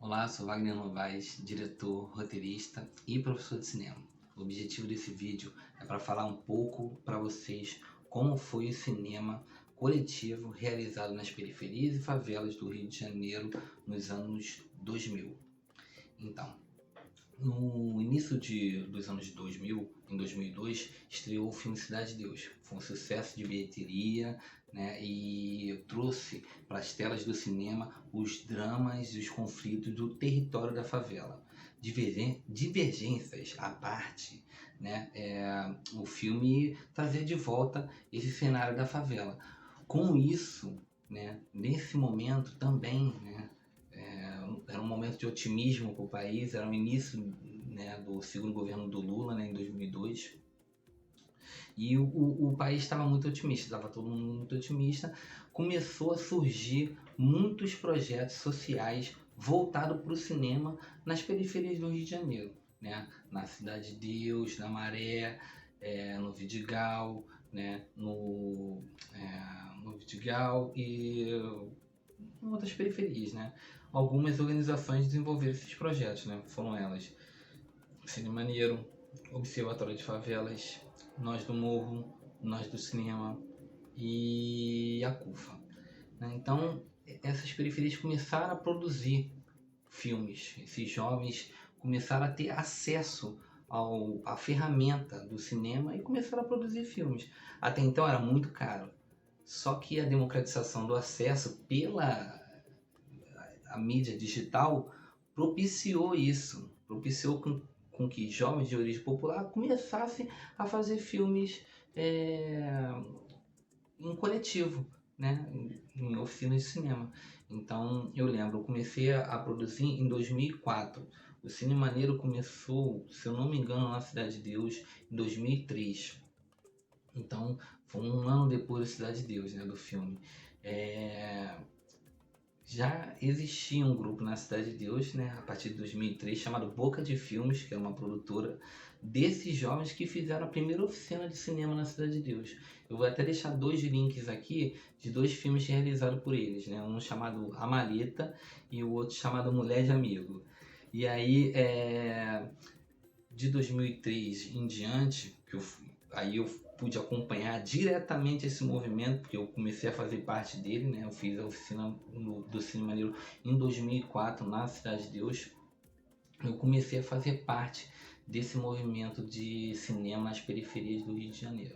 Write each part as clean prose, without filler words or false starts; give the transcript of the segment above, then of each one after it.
Olá, sou Wagner Novaes, diretor, roteirista e professor de cinema. O objetivo desse vídeo é para falar um pouco para vocês como foi o cinema coletivo realizado nas periferias e favelas do Rio de Janeiro nos anos 2000. Então, no início dos anos 2000, em 2002, estreou o filme Cidade de Deus. Foi um sucesso de bilheteria, né, e trouxe para as telas do cinema os dramas e os conflitos do território da favela. Divergências à parte, né, o filme trazia de volta esse cenário da favela. Com isso, né, nesse momento também, né, era um momento de otimismo para o país, era o início, né, do segundo governo do Lula, né, em 2002, e o país estava muito otimista, estava todo mundo muito otimista. Começou a surgir muitos projetos sociais voltados para o cinema nas periferias do Rio de Janeiro, né, na Cidade de Deus, na Maré, no Vidigal, né, no Vidigal e em outras periferias, né. Algumas organizações desenvolveram esses projetos, né, foram elas Cine Maneiro, Observatório de Favelas, Nós do Morro, Nós do Cinema e a CUFA, né. Então, essas periferias começaram a produzir filmes, esses jovens começaram a ter acesso à ferramenta do cinema e começaram a produzir filmes. Até então era muito caro, só que a democratização do acesso pela a mídia digital propiciou isso, propiciou com que jovens de origem popular começassem a fazer filmes em coletivo, né, em oficinas de cinema. Então eu lembro, eu comecei a produzir em 2004. O Cine Maneiro começou, se eu não me engano, na Cidade de Deus em 2003. Então foi um ano depois da Cidade de Deus, né, do filme. Já existia um grupo na Cidade de Deus, né, a partir de 2003, chamado Boca de Filmes, que era uma produtora desses jovens que fizeram a primeira oficina de cinema na Cidade de Deus. Eu vou até deixar dois links aqui de dois filmes realizados por eles, né, um chamado A Maleta e o outro chamado Mulher de Amigo. E aí, de 2003 em diante, aí eu pude acompanhar diretamente esse movimento, porque eu comecei a fazer parte dele, né? Eu fiz a oficina do Cine Maneiro em 2004 na Cidade de Deus. Eu comecei a fazer parte desse movimento de cinema nas periferias do Rio de Janeiro.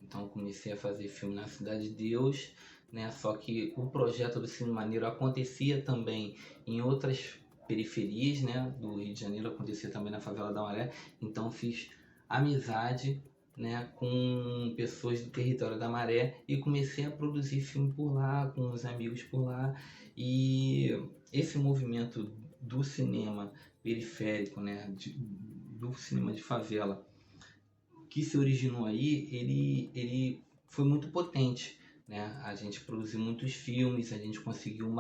Então eu comecei a fazer filme na Cidade de Deus, né? Só que o projeto do Cine Maneiro acontecia também em outras periferias, né, do Rio de Janeiro, acontecia também na Favela da Maré. Então fiz amizade, né, com pessoas do território da Maré e comecei a produzir filme por lá, com os amigos por lá. E esse movimento do cinema periférico, né, do cinema de favela, que se originou aí, ele foi muito potente, né? A gente produziu muitos filmes, a gente conseguiu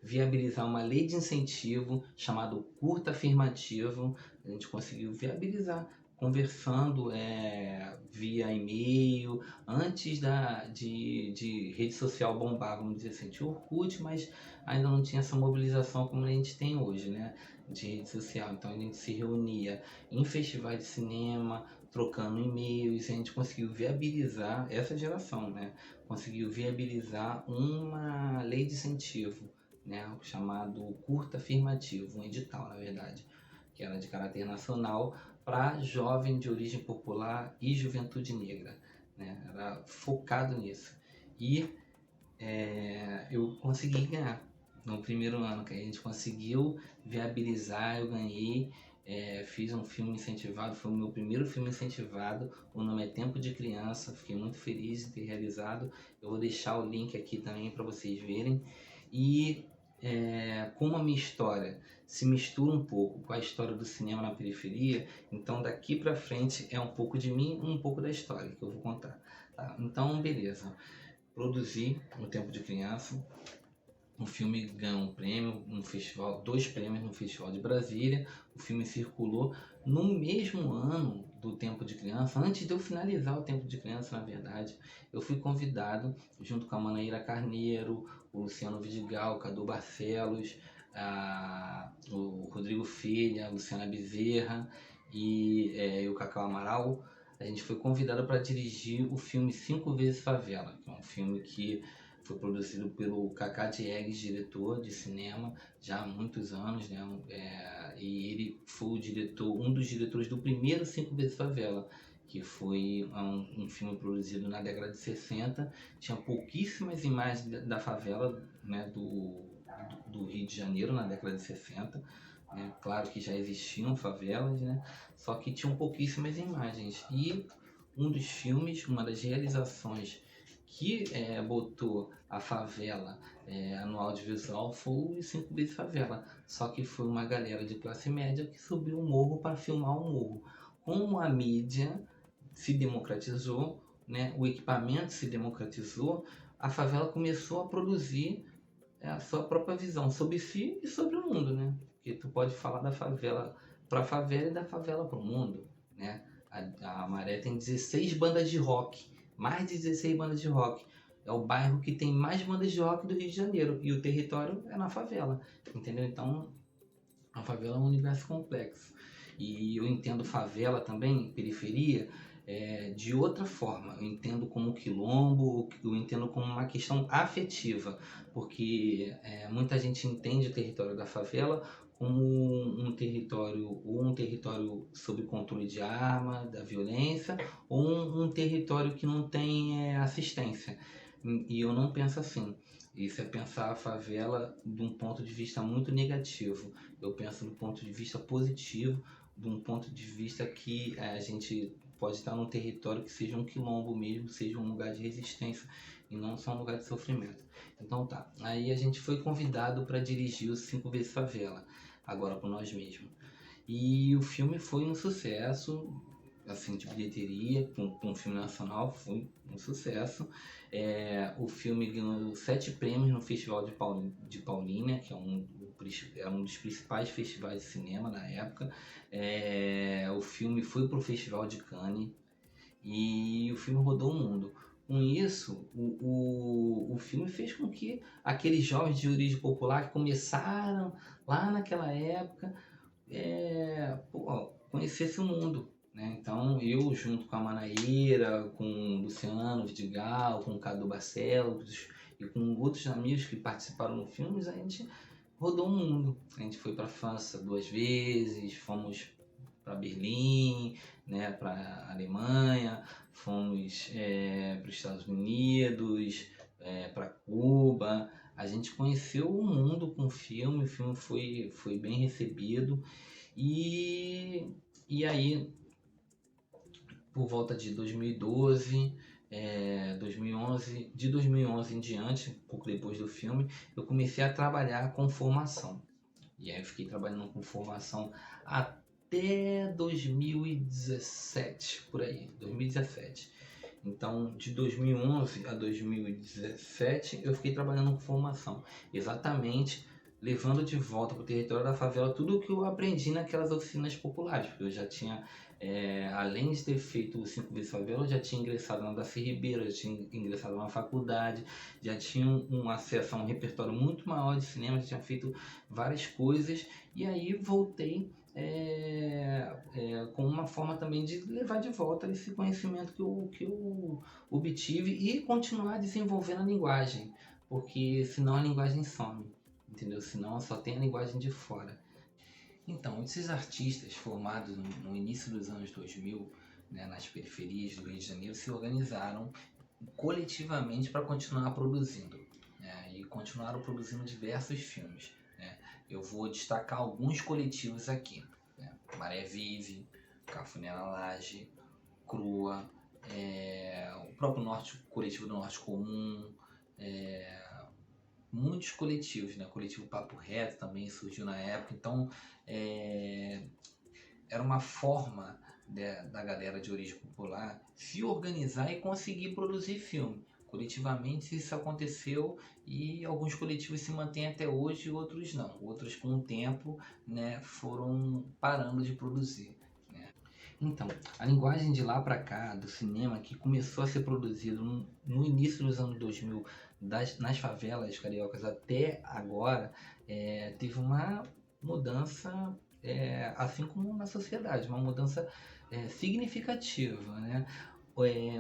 viabilizar uma lei de incentivo chamado Curta Afirmativo. A gente conseguiu viabilizar conversando via e-mail, antes de rede social bombar, vamos dizer assim. Tinha o Orkut, mas ainda não tinha essa mobilização como a gente tem hoje, né, de rede social. Então a gente se reunia em festivais de cinema, trocando e-mails, a gente conseguiu viabilizar, essa geração, né, conseguiu viabilizar uma lei de incentivo, né, chamado Curta Afirmativo, um edital, na verdade, que era de caráter nacional para jovem de origem popular e juventude negra, né, era focado nisso. E eu consegui ganhar no primeiro ano, que a gente conseguiu viabilizar, eu ganhei. Fiz um filme incentivado, foi o meu primeiro filme incentivado, o nome é Tempo de Criança, fiquei muito feliz de ter realizado. Eu vou deixar o link aqui também para vocês verem. E como a minha história se mistura um pouco com a história do cinema na periferia, então daqui para frente é um pouco de mim, um pouco da história que eu vou contar, tá? Então beleza, produzi no Tempo de Criança. O filme ganhou um prêmio, um festival, 2 prêmios no Festival de Brasília. O filme circulou no mesmo ano do Tempo de Criança. Antes de eu finalizar o Tempo de Criança, na verdade, eu fui convidado, junto com a Manaíra Carneiro, o Luciano Vidigal, o Cadu Barcelos, o Rodrigo Filha, a Luciana Bezerra e o Cacau Amaral, a gente foi convidado para dirigir o filme Cinco Vezes Favela, que é um filme que foi produzido pelo Cacá Diegues, diretor de cinema, já há muitos anos, né? E ele foi o diretor, um dos diretores do primeiro Cinco Vezes Favela, que foi um filme produzido na década de 60, tinha pouquíssimas imagens da favela, né, do Rio de Janeiro na década de 60. Né? Claro que já existiam favelas, né? Só que tinham pouquíssimas imagens. E um dos filmes, uma das realizações que botou a favela no audiovisual foi o Cinco Vezes Favela. Só que foi uma galera de classe média que subiu o morro para filmar o morro. Como a mídia se democratizou, né, o equipamento se democratizou, a favela começou a produzir a sua própria visão sobre si e sobre o mundo, né? Porque tu pode falar da favela para a favela e da favela para o mundo, né? A Maré tem 16 bandas de rock, mais de 16 bandas de rock. É o bairro que tem mais bandas de rock do Rio de Janeiro e o território é na favela, entendeu? Então, a favela é um universo complexo. E eu entendo favela também, periferia, de outra forma. Eu entendo como quilombo, eu entendo como uma questão afetiva, porque muita gente entende o território da favela como um território sob controle de arma, da violência, ou um território que não tem assistência. E eu não penso assim. Isso é pensar a favela de um ponto de vista muito negativo. Eu penso do ponto de vista positivo, de um ponto de vista que a gente pode estar num território que seja um quilombo mesmo, seja um lugar de resistência e não só um lugar de sofrimento. Então tá, aí a gente foi convidado para dirigir o Cinco Vezes Favela, agora por nós mesmos. E o filme foi um sucesso, assim, de bilheteria, com um filme nacional, foi um sucesso. O filme ganhou 7 prêmios no Festival de Paulínia, que é um dos principais festivais de cinema na época. O filme foi para o Festival de Cannes e o filme rodou o mundo. Com isso, o filme fez com que aqueles jovens de origem popular que começaram lá naquela época conhecessem o mundo. Né? Então, eu, junto com a Manaíra, com o Luciano Vidigal, com o Cadu Barcelos e com outros amigos que participaram do filme, a gente rodou o mundo. A gente foi para a França 2 vezes, fomos para Berlim, né, para Alemanha, fomos para os Estados Unidos, para Cuba. A gente conheceu o mundo com o filme foi bem recebido. E aí, por volta de 2012, 2011, de 2011 em diante, um pouco depois do filme, eu comecei a trabalhar com formação. E aí eu fiquei trabalhando com formação até 2017, por aí, 2017. Então, de 2011 a 2017, eu fiquei trabalhando com formação, exatamente levando de volta para o território da favela tudo o que eu aprendi naquelas oficinas populares, porque eu já tinha, além de ter feito o Cinco Vezes Favela, eu já tinha ingressado na Darcy Ribeiro, já tinha ingressado na faculdade, já tinha um acesso a um repertório muito maior de cinema, já tinha feito várias coisas, e aí voltei com uma forma também de levar de volta esse conhecimento que eu obtive e continuar desenvolvendo a linguagem, porque senão a linguagem some, entendeu? Senão só tem a linguagem de fora. Então, esses artistas formados no início dos anos 2000, né, nas periferias do Rio de Janeiro, se organizaram coletivamente para continuar produzindo, né, e continuaram produzindo diversos filmes. Eu vou destacar alguns coletivos aqui, né? Maré Vive, Cafuné na Laje, Crua, o próprio coletivo do Norte Comum, muitos coletivos, né? O coletivo Papo Reto também surgiu na época, então era uma forma da galera de origem popular se organizar e conseguir produzir filme. Coletivamente isso aconteceu e alguns coletivos se mantêm até hoje e outros não. Outros com o tempo, né, foram parando de produzir. Né? Então, a linguagem de lá para cá, do cinema, que começou a ser produzido no início dos anos 2000 nas favelas cariocas até agora, teve uma mudança, assim como na sociedade, uma mudança significativa, né?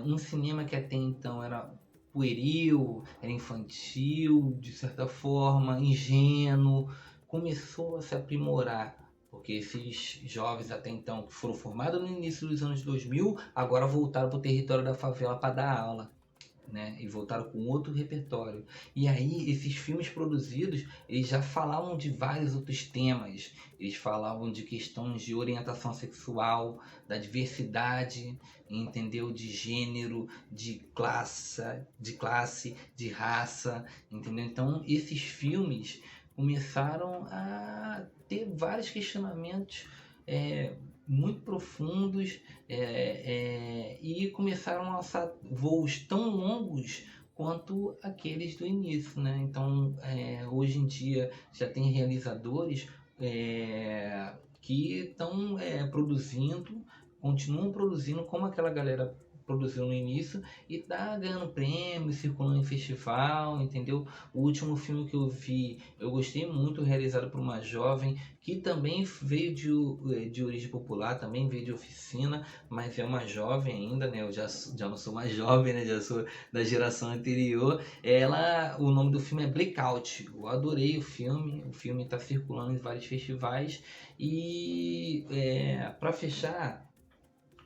Um cinema que até então era pueril, era infantil, de certa forma, ingênuo, começou a se aprimorar. Porque esses jovens até então que foram formados no início dos anos 2000, agora voltaram para o território da favela para dar aula, né? E voltaram com outro repertório. E aí, esses filmes produzidos, eles já falavam de vários outros temas. Eles falavam de questões de orientação sexual, da diversidade, entendeu? De gênero, de raça, entendeu? Então, esses filmes começaram a ter vários questionamentos é, muito profundos, e começaram a alçar voos tão longos quanto aqueles do início, né? Então, hoje em dia já tem realizadores que estão produzindo, continuam produzindo como aquela galera produziu no início e tá ganhando prêmio, circulando em festival, entendeu? O último filme que eu vi, eu gostei muito, realizado por uma jovem que também veio de origem popular, também veio de oficina, mas é uma jovem ainda, né? Eu já não sou mais jovem, né? Já sou da geração anterior. O nome do filme é Blackout. Eu adorei o filme está circulando em vários festivais e para fechar,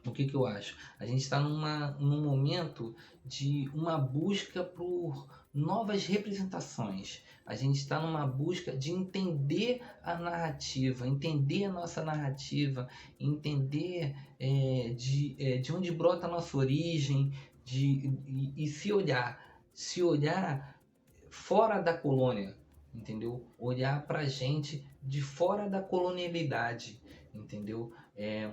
o que eu acho? A gente está num momento de uma busca por novas representações. A gente está numa busca de entender a narrativa, entender a nossa narrativa, entender de onde brota a nossa origem, e se olhar fora da colônia, entendeu? Olhar para a gente de fora da colonialidade, entendeu?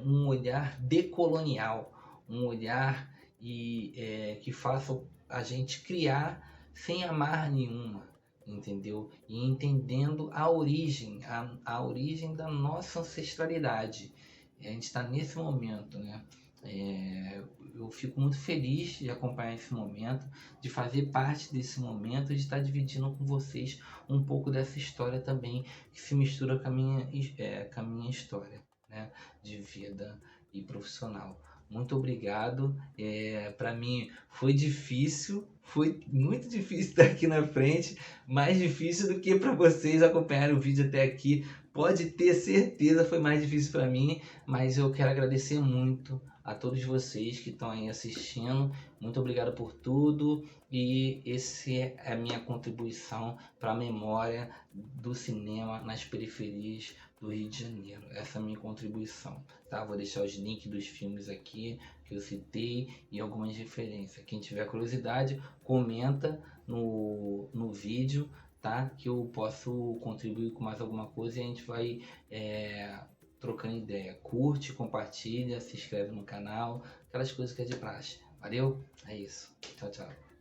Um olhar decolonial, um olhar que faça a gente criar sem amarra nenhuma, entendeu? E entendendo a origem da nossa ancestralidade. A gente está nesse momento, né? Eu fico muito feliz de acompanhar esse momento, de fazer parte desse momento, de estar dividindo com vocês um pouco dessa história também, que se mistura com a minha história, né, de vida e profissional. Muito obrigado. Para mim foi muito difícil estar aqui na frente, mais difícil do que para vocês acompanharem o vídeo até aqui. Pode ter certeza, foi mais difícil para mim, mas eu quero agradecer muito a todos vocês que estão aí assistindo. Muito obrigado por tudo, e esse é a minha contribuição para a memória do cinema nas periferias do Rio de Janeiro. Essa é a minha contribuição, tá? Vou deixar os links dos filmes aqui que eu citei e algumas referências. Quem tiver curiosidade, comenta no vídeo, tá? Que eu posso contribuir com mais alguma coisa e a gente vai trocando ideia. Curte, compartilha, se inscreve no canal, aquelas coisas que é de praxe. Valeu? É isso. Tchau, tchau.